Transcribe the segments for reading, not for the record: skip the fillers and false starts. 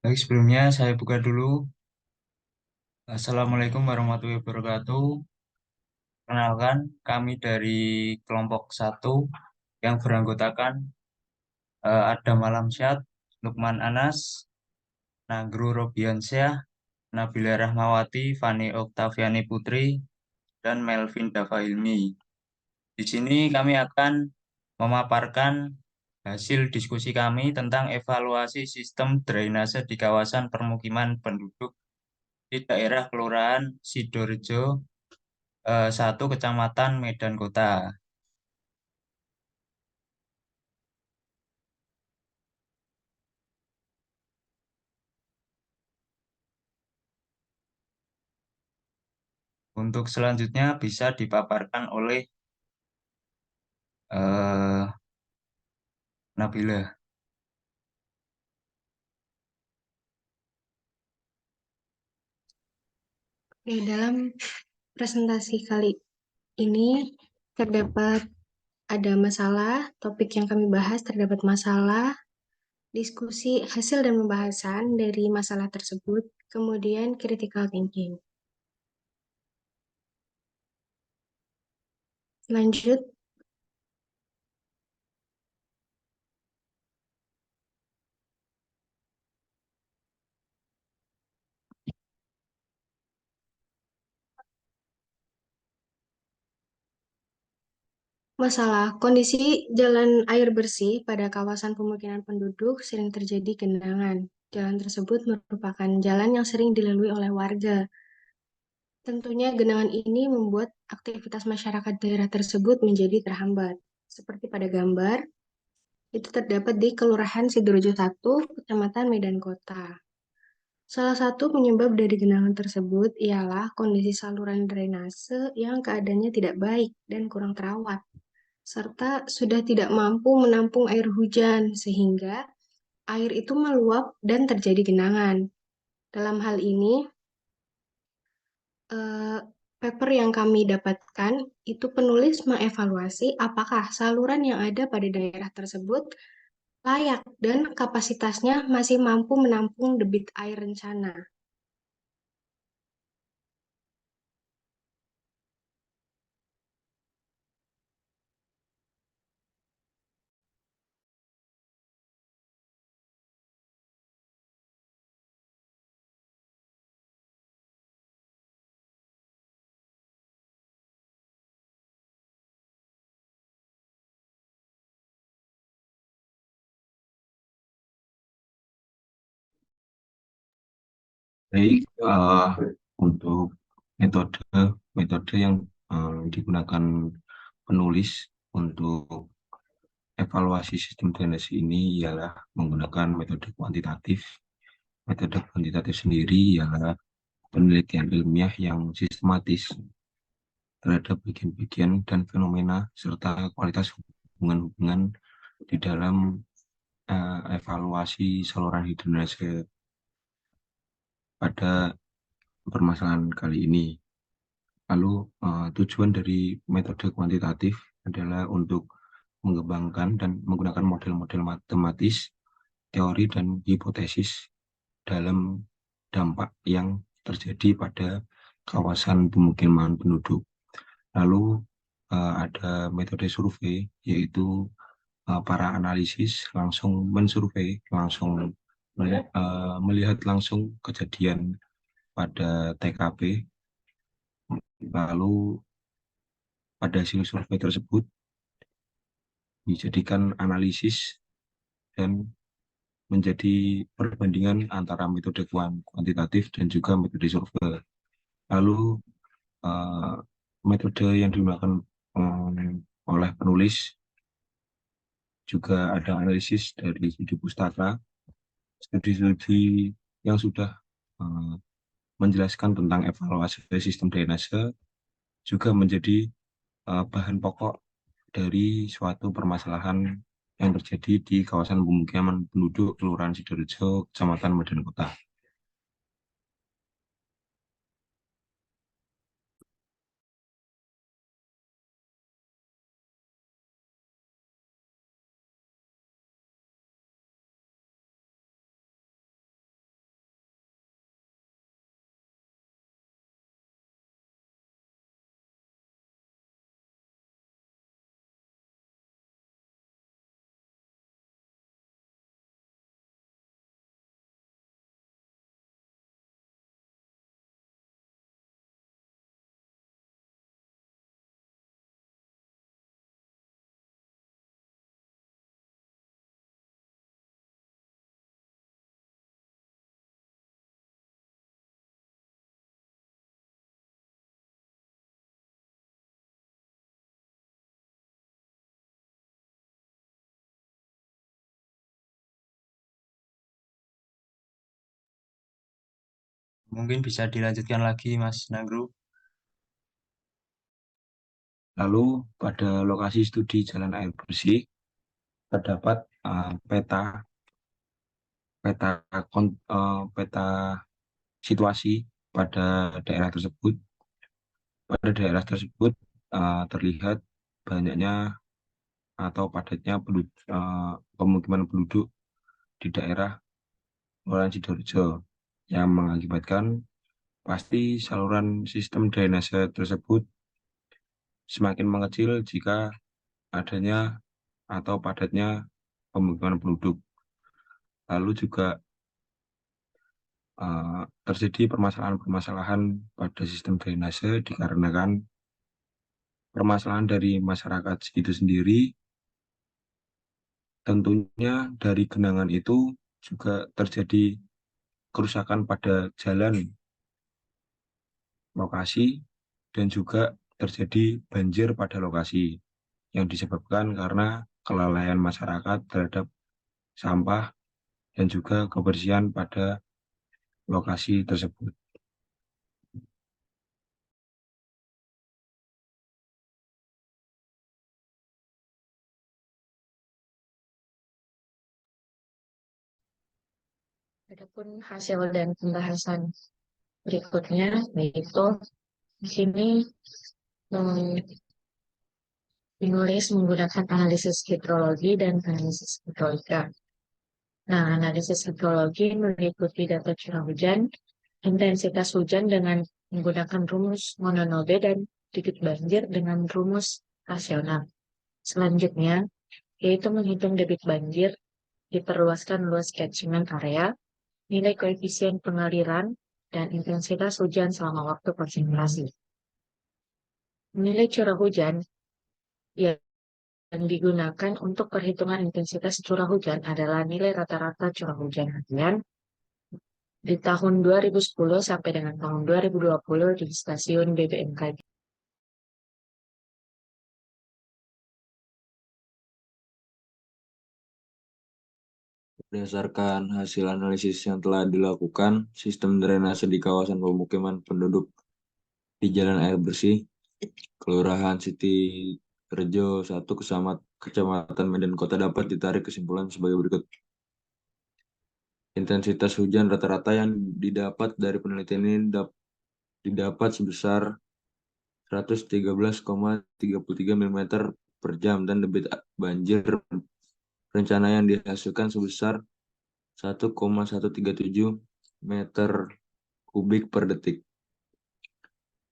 Baik, sebelumnya saya buka dulu. Assalamualaikum warahmatullahi wabarakatuh. Kenalkan, kami dari kelompok satu yang beranggotakan Adam Alamsyad, Lukman Anas, Nagru Robiansyah, Nabila Rahmawati, Fani Oktaviani Putri, dan Melvin Dava Hilmi. Di sini kami akan memaparkan hasil diskusi kami tentang evaluasi sistem drainase di kawasan permukiman penduduk di daerah Kelurahan Sidorejo, 1 Kecamatan Medan Kota. Untuk selanjutnya bisa dipaparkan oleh eh, Nabila. Dalam presentasi kali ini terdapat ada masalah, topik yang kami bahas terdapat masalah, diskusi hasil dan pembahasan dari masalah tersebut, kemudian critical thinking. Lanjut, masalah kondisi jalan air bersih pada kawasan pemukiman penduduk sering terjadi genangan. Jalan tersebut merupakan jalan yang sering dilalui oleh warga. Tentunya genangan ini membuat aktivitas masyarakat daerah tersebut menjadi terhambat. Seperti pada gambar, itu terdapat di Kelurahan Sidoarjo 1, Kecamatan Medan Kota. Salah satu penyebab dari genangan tersebut ialah kondisi saluran drainase yang keadaannya tidak baik dan kurang terawat, serta sudah tidak mampu menampung air hujan, sehingga air itu meluap dan terjadi genangan. Dalam hal ini, eh, paper yang kami dapatkan itu penulis mengevaluasi apakah saluran yang ada pada daerah tersebut layak dan kapasitasnya masih mampu menampung debit air rencana. Baik, untuk metode metode yang digunakan penulis untuk evaluasi sistem drainase ini ialah menggunakan metode kuantitatif. Metode kuantitatif sendiri ialah penelitian ilmiah yang sistematis terhadap bagian-bagian dan fenomena serta kualitas hubungan-hubungan di dalam evaluasi saluran drainase pada permasalahan kali ini. Lalu tujuan dari metode kuantitatif adalah untuk mengembangkan dan menggunakan model-model matematis, teori, dan hipotesis dalam dampak yang terjadi pada kawasan pemukiman penduduk. Lalu ada metode survei, yaitu para analisis langsung mensurvei, langsung melihat langsung kejadian pada TKP. Lalu pada hasil survei tersebut dijadikan analisis dan menjadi perbandingan antara metode kuantitatif dan juga metode survei. Lalu eh, metode yang digunakan oleh penulis juga ada analisis dari studi pustaka, studi-studi yang sudah eh, menjelaskan tentang evaluasi sistem drainase juga menjadi bahan pokok dari suatu permasalahan yang terjadi di kawasan pemukiman penduduk Kelurahan Sidorejo, Kecamatan Medan Kota. Mungkin bisa dilanjutkan lagi, Mas Nangru. Lalu pada lokasi studi jalan air bersih terdapat peta peta peta situasi pada daerah tersebut. Pada daerah tersebut terlihat banyaknya atau padatnya pemukiman penduduk di daerah Kelurahan Sidoarjo yang mengakibatkan pasti saluran sistem drainase tersebut semakin mengecil jika adanya atau padatnya pemukiman penduduk. Lalu juga terjadi permasalahan-permasalahan pada sistem drainase dikarenakan permasalahan dari masyarakat itu sendiri. Tentunya dari genangan itu juga terjadi kerusakan pada jalan lokasi dan juga terjadi banjir pada lokasi yang disebabkan karena kelalaian masyarakat terhadap sampah dan juga kebersihan pada lokasi tersebut. Adapun hasil dan pembahasan berikutnya yaitu di sini menulis menggunakan analisis hidrologi dan analisis hidrolika. Nah, analisis hidrologi meliputi data curah hujan, intensitas hujan dengan menggunakan rumus mononode dan debit banjir dengan rumus rasional. Selanjutnya, yaitu menghitung debit banjir, diperluaskan luas catchment area, nilai koefisien pengaliran, dan intensitas hujan selama waktu konsentrasi. Nilai curah hujan yang digunakan untuk perhitungan intensitas curah hujan adalah nilai rata-rata curah hujan harian di tahun 2010 sampai dengan tahun 2020 di stasiun BBMKG. Berdasarkan hasil analisis yang telah dilakukan, sistem drainase di kawasan pemukiman penduduk di Jalan Air Bersih, Kelurahan Siti Rejo 1, Kecamatan Medan Kota dapat ditarik kesimpulan sebagai berikut. Intensitas hujan rata-rata yang didapat dari penelitian ini didapat sebesar 113,33 mm per jam dan debit banjir rencana yang dihasilkan sebesar 1,137 meter kubik per detik.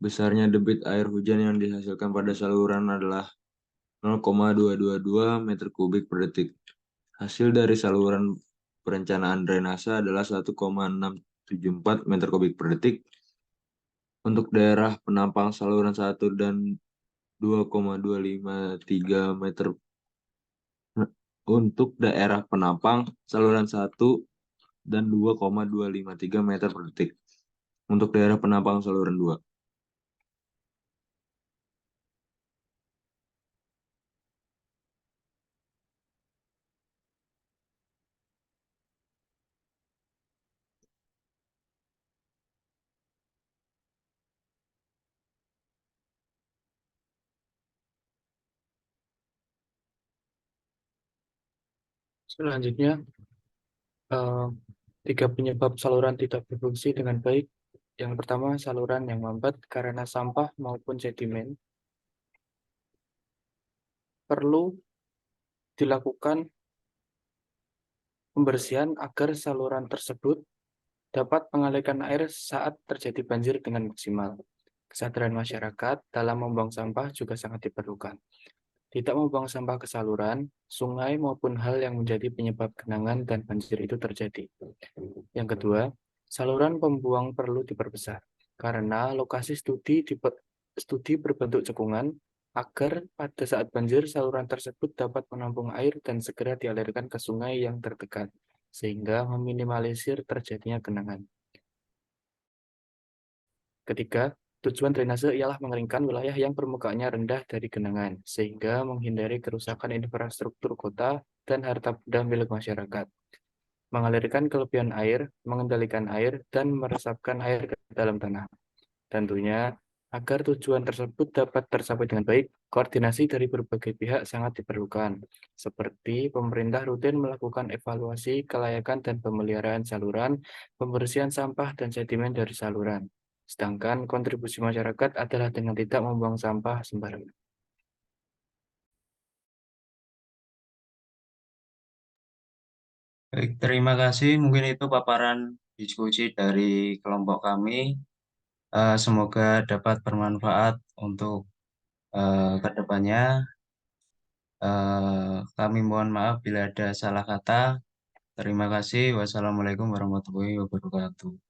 Besarnya debit air hujan yang dihasilkan pada saluran adalah 0,222 meter kubik per detik. Hasil dari saluran perencanaan drainase adalah 1,674 meter kubik per detik. Untuk daerah penampang saluran 1 dan 2,253 meter untuk daerah penampang saluran 1 dan 2,253 meter per detik. Untuk daerah penampang saluran 2. Selanjutnya, tiga penyebab saluran tidak berfungsi dengan baik. Yang pertama, saluran yang mampet karena sampah maupun sedimen. Perlu dilakukan pembersihan agar saluran tersebut dapat mengalirkan air saat terjadi banjir dengan maksimal. Kesadaran masyarakat dalam membuang sampah juga sangat diperlukan. Tidak membuang sampah ke saluran, sungai maupun hal yang menjadi penyebab genangan dan banjir itu terjadi. Yang kedua, saluran pembuang perlu diperbesar karena lokasi studi berbentuk cekungan agar pada saat banjir saluran tersebut dapat menampung air dan segera dialirkan ke sungai yang terdekat sehingga meminimalisir terjadinya genangan. Ketiga, tujuan drainase ialah mengeringkan wilayah yang permukaannya rendah dari genangan, sehingga menghindari kerusakan infrastruktur kota dan harta benda milik masyarakat. mengalirkan kelebihan air, mengendalikan air, dan meresapkan air ke dalam tanah. Tentunya, agar tujuan tersebut dapat tercapai dengan baik, koordinasi dari berbagai pihak sangat diperlukan, seperti pemerintah rutin melakukan evaluasi kelayakan dan pemeliharaan saluran, pembersihan sampah dan sedimen dari saluran. Sedangkan kontribusi masyarakat adalah dengan tidak membuang sampah sembarangan. Baik, terima kasih. Mungkin itu paparan diskusi dari kelompok kami. Semoga dapat bermanfaat untuk ke depannya. Kami mohon maaf bila ada salah kata. Terima kasih. Wassalamualaikum warahmatullahi wabarakatuh.